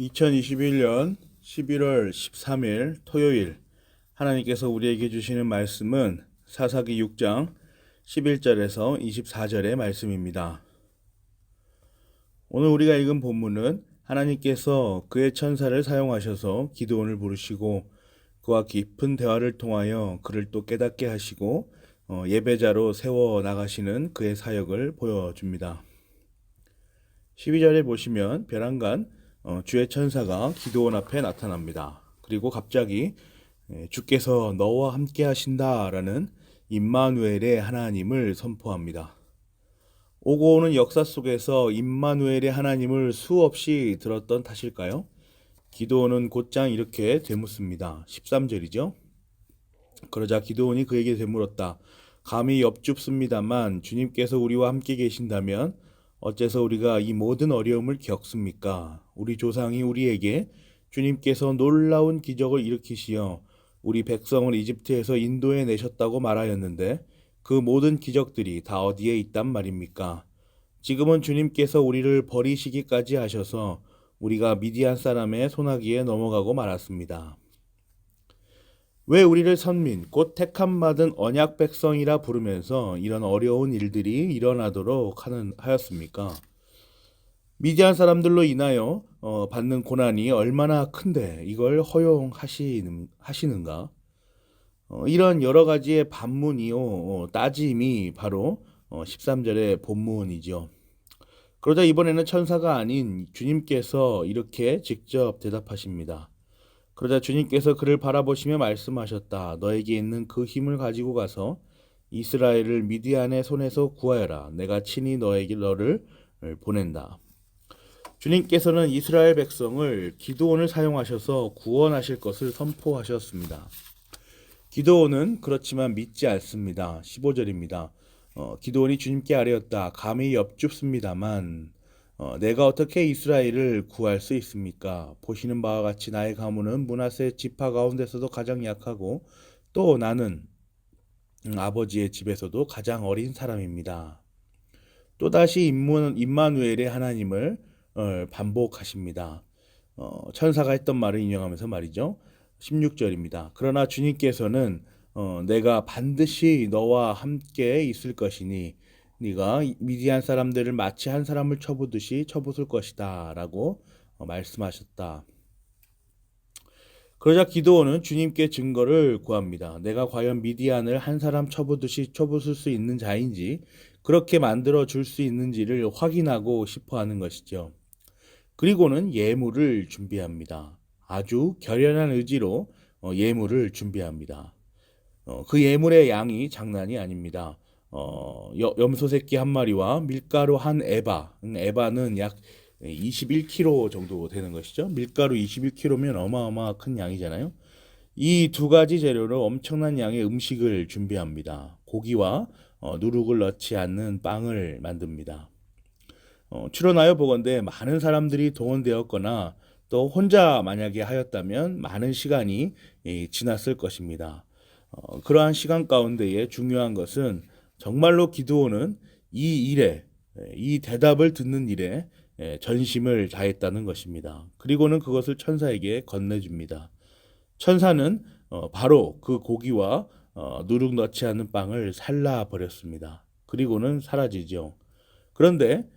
2021년 11월 13일 토요일 하나님께서 우리에게 주시는 말씀은 사사기 6장 11절에서 24절의 말씀입니다. 오늘 우리가 읽은 본문은 하나님께서 그의 천사를 사용하셔서 기드온을 부르시고 그와 깊은 대화를 통하여 그를 또 깨닫게 하시고 예배자로 세워 나가시는 그의 사역을 보여줍니다. 12절에 보시면 벼랑간 주의 천사가 기드온 앞에 나타납니다. 그리고 갑자기 주께서 너와 함께 하신다라는 임마누엘의 하나님을 선포합니다. 오고 오는 역사 속에서 임마누엘의 하나님을 수없이 들었던 탓일까요? 기드온은 곧장 이렇게 되묻습니다. 13절이죠. 그러자 기드온이 그에게 되물었다. 감히 엽줍습니다만 주님께서 우리와 함께 계신다면 어째서 우리가 이 모든 어려움을 겪습니까? 우리 조상이 우리에게 주님께서 놀라운 기적을 일으키시어 우리 백성을 이집트에서 인도해 내셨다고 말하였는데 그 모든 기적들이 다 어디에 있단 말입니까? 지금은 주님께서 우리를 버리시기까지 하셔서 우리가 미디안 사람의 손아귀에 넘어가고 말았습니다. 왜 우리를 선민, 곧 택함받은 언약 백성이라 부르면서 이런 어려운 일들이 일어나도록 하였습니까? 미디안 사람들로 인하여 받는 고난이 얼마나 큰데 이걸 허용하시는가? 이런 여러 가지의 반문이요, 따짐이 바로 13절의 본문이죠. 그러자 이번에는 천사가 아닌 주님께서 이렇게 직접 대답하십니다. 그러자 주님께서 그를 바라보시며 말씀하셨다. 너에게 있는 그 힘을 가지고 가서 이스라엘을 미디안의 손에서 구하여라. 내가 친히 너를 보낸다. 주님께서는 이스라엘 백성을 기드온을 사용하셔서 구원하실 것을 선포하셨습니다. 기드온은 그렇지만 믿지 않습니다. 15절입니다. 기드온이 주님께 아뢰었다. 감히 엽줍습니다만 내가 어떻게 이스라엘을 구할 수 있습니까? 보시는 바와 같이 나의 가문은 므낫세 지파 가운데서도 가장 약하고 또 나는 아버지의 집에서도 가장 어린 사람입니다. 또다시 임마누엘의 하나님을 반복하십니다. 천사가 했던 말을 인용하면서 말이죠. 16절입니다. 그러나 주님께서는 내가 반드시 너와 함께 있을 것이니 네가 미디안 사람들을 마치 한 사람을 쳐부듯이 쳐부술 것이다 라고 말씀하셨다. 그러자 기드온은 주님께 증거를 구합니다. 내가 과연 미디안을 한 사람 쳐부듯이 쳐부술 수 있는 자인지 그렇게 만들어 줄 수 있는지를 확인하고 싶어 하는 것이죠. 그리고는 예물을 준비합니다. 아주 결연한 의지로 예물을 준비합니다. 그 예물의 양이 장난이 아닙니다. 염소 새끼 한 마리와 밀가루 한 에바, 에바는 약 21kg 정도 되는 것이죠. 밀가루 21kg면 어마어마 큰 양이잖아요. 이 두 가지 재료로 엄청난 양의 음식을 준비합니다. 고기와 누룩을 넣지 않는 빵을 만듭니다. 추론하여 보건대 많은 사람들이 동원되었거나 또 혼자 만약에 하였다면 많은 시간이 지났을 것입니다. 그러한 시간 가운데에 중요한 것은 정말로 기드온은 이 일에, 이 대답을 듣는 일에 전심을 다했다는 것입니다. 그리고는 그것을 천사에게 건네줍니다. 천사는 바로 그 고기와 누룩 넣지 않은 빵을 살라버렸습니다. 그리고는 사라지죠. 그런데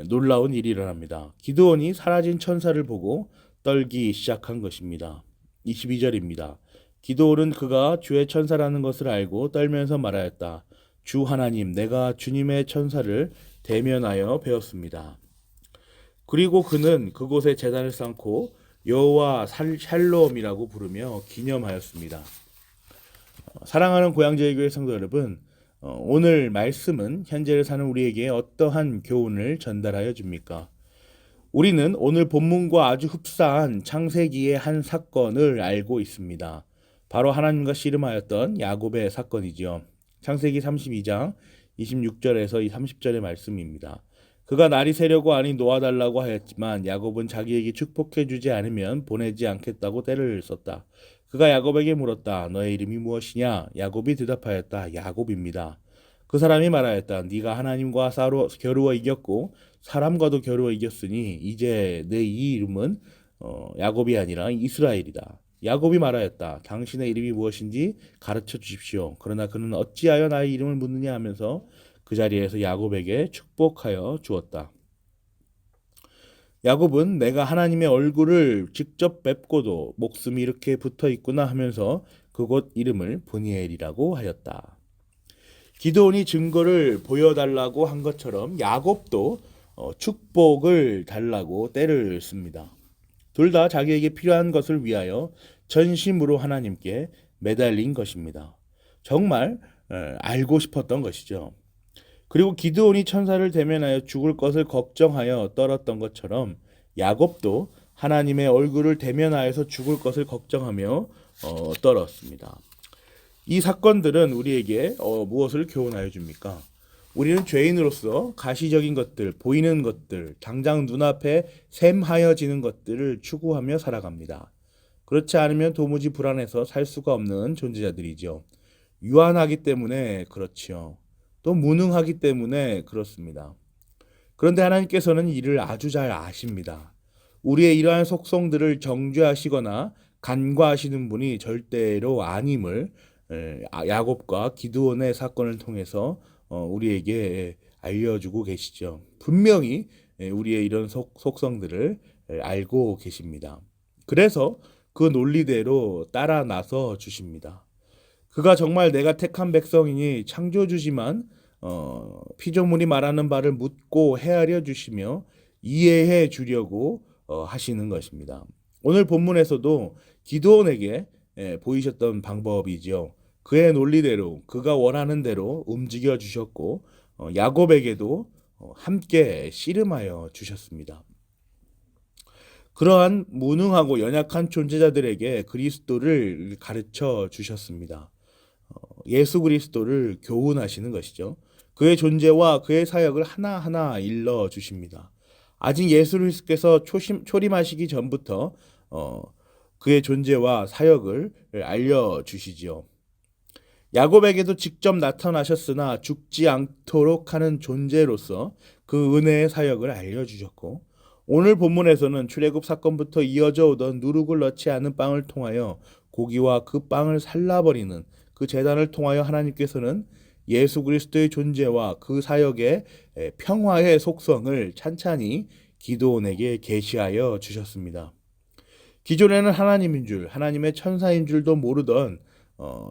놀라운 일이 일어납니다. 기드온이 사라진 천사를 보고 떨기 시작한 것입니다. 22절입니다. 기드온은 그가 주의 천사라는 것을 알고 떨면서 말하였다. 주 하나님, 내가 주님의 천사를 대면하여 배웠습니다. 그리고 그는 그곳에 제단을 쌓고 여호와 샬롬이라고 부르며 기념하였습니다. 사랑하는 고향제일교회 성도 여러분, 오늘 말씀은 현재를 사는 우리에게 어떠한 교훈을 전달하여 줍니까? 우리는 오늘 본문과 아주 흡사한 창세기의 한 사건을 알고 있습니다. 바로 하나님과 씨름하였던 야곱의 사건이지요. 창세기 32장 26절에서 30절의 말씀입니다. 그가 날이 새려고 하니 놓아달라고 하였지만 야곱은 자기에게 축복해 주지 않으면 보내지 않겠다고 때를 썼다. 그가 야곱에게 물었다. 너의 이름이 무엇이냐? 야곱이 대답하였다. 야곱입니다. 그 사람이 말하였다. 네가 하나님과 겨루어 이겼고 사람과도 겨루어 이겼으니 이제 내 이 이름은 야곱이 아니라 이스라엘이다. 야곱이 말하였다. 당신의 이름이 무엇인지 가르쳐 주십시오. 그러나 그는 어찌하여 나의 이름을 묻느냐 하면서 그 자리에서 야곱에게 축복하여 주었다. 야곱은 내가 하나님의 얼굴을 직접 뵙고도 목숨이 이렇게 붙어 있구나 하면서 그곳 이름을 브니엘이라고 하였다. 기드온이 증거를 보여달라고 한 것처럼 야곱도 축복을 달라고 때를 씁니다. 둘 다 자기에게 필요한 것을 위하여 전심으로 하나님께 매달린 것입니다. 정말 알고 싶었던 것이죠. 그리고 기드온이 천사를 대면하여 죽을 것을 걱정하여 떨었던 것처럼 야곱도 하나님의 얼굴을 대면하여서 죽을 것을 걱정하며 떨었습니다. 이 사건들은 우리에게 무엇을 교훈하여 줍니까? 우리는 죄인으로서 가시적인 것들, 보이는 것들, 당장 눈앞에 샘하여지는 것들을 추구하며 살아갑니다. 그렇지 않으면 도무지 불안해서 살 수가 없는 존재자들이죠. 유한하기 때문에 그렇지요. 또 무능하기 때문에 그렇습니다. 그런데 하나님께서는 이를 아주 잘 아십니다. 우리의 이러한 속성들을 정죄하시거나 간과하시는 분이 절대로 아님을 야곱과 기드온의 사건을 통해서 우리에게 알려주고 계시죠. 분명히 우리의 이런 속성들을 알고 계십니다. 그래서 그 논리대로 따라 나서 주십니다. 그가 정말 내가 택한 백성이니 창조주지만 피조물이 말하는 바를 묻고 헤아려 주시며 이해해 주려고 하시는 것입니다. 오늘 본문에서도 기드온에게 보이셨던 방법이지요. 그의 논리대로 그가 원하는 대로 움직여 주셨고 야곱에게도 함께 씨름하여 주셨습니다. 그러한 무능하고 연약한 존재자들에게 그리스도를 가르쳐 주셨습니다. 예수 그리스도를 교훈하시는 것이죠. 그의 존재와 그의 사역을 하나하나 일러 주십니다. 아직 예수 그리스도께서 초림하시기 전부터 그의 존재와 사역을 알려주시지요. 야곱에게도 직접 나타나셨으나 죽지 않도록 하는 존재로서 그 은혜의 사역을 알려주셨고 오늘 본문에서는 출애굽 사건부터 이어져 오던 누룩을 넣지 않은 빵을 통하여 고기와 그 빵을 살라버리는 그 제단을 통하여 하나님께서는 예수 그리스도의 존재와 그 사역의 평화의 속성을 찬찬히 기드온에게 계시하여 주셨습니다. 기존에는 하나님인 줄, 하나님의 천사인 줄도 모르던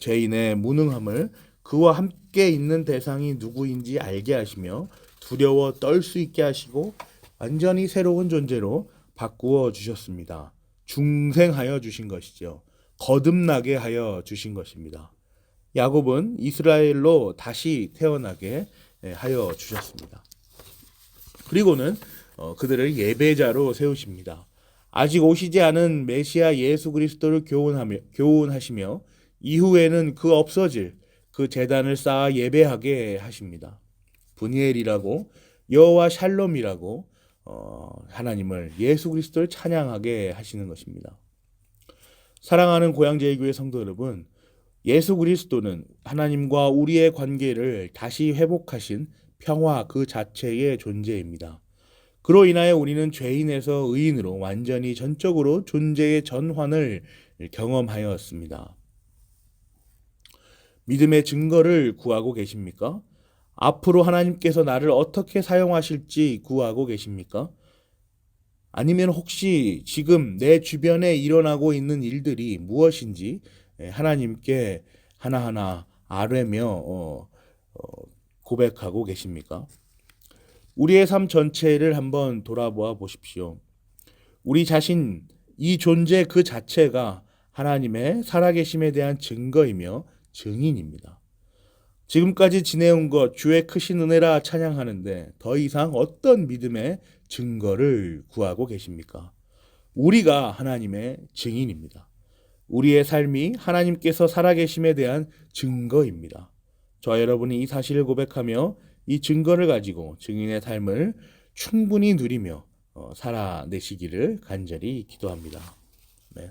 죄인의 무능함을 그와 함께 있는 대상이 누구인지 알게 하시며 두려워 떨 수 있게 하시고 완전히 새로운 존재로 바꾸어 주셨습니다. 중생하여 주신 것이죠. 거듭나게 하여 주신 것입니다. 야곱은 이스라엘로 다시 태어나게 하여 주셨습니다. 그리고는 그들을 예배자로 세우십니다. 아직 오시지 않은 메시아 예수 그리스도를 교훈하시며 이후에는 그 없어질 그 제단을 쌓아 예배하게 하십니다. 브니엘이라고 여호와 샬롬이라고 하나님을 예수 그리스도를 찬양하게 하시는 것입니다. 사랑하는 고향제일교회 성도 여러분, 예수 그리스도는 하나님과 우리의 관계를 다시 회복하신 평화 그 자체의 존재입니다. 그로 인하여 우리는 죄인에서 의인으로 완전히 전적으로 존재의 전환을 경험하였습니다. 믿음의 증거를 구하고 계십니까? 앞으로 하나님께서 나를 어떻게 사용하실지 구하고 계십니까? 아니면 혹시 지금 내 주변에 일어나고 있는 일들이 무엇인지 하나님께 하나하나 아뢰며 고백하고 계십니까? 우리의 삶 전체를 한번 돌아보아 보십시오. 우리 자신, 이 존재 그 자체가 하나님의 살아계심에 대한 증거이며 증인입니다. 지금까지 지내온 것 주의 크신 은혜라 찬양하는데 더 이상 어떤 믿음의 증거를 구하고 계십니까? 우리가 하나님의 증인입니다. 우리의 삶이 하나님께서 살아계심에 대한 증거입니다. 저와 여러분이 이 사실을 고백하며 이 증거를 가지고 증인의 삶을 충분히 누리며 살아내시기를 간절히 기도합니다. 네.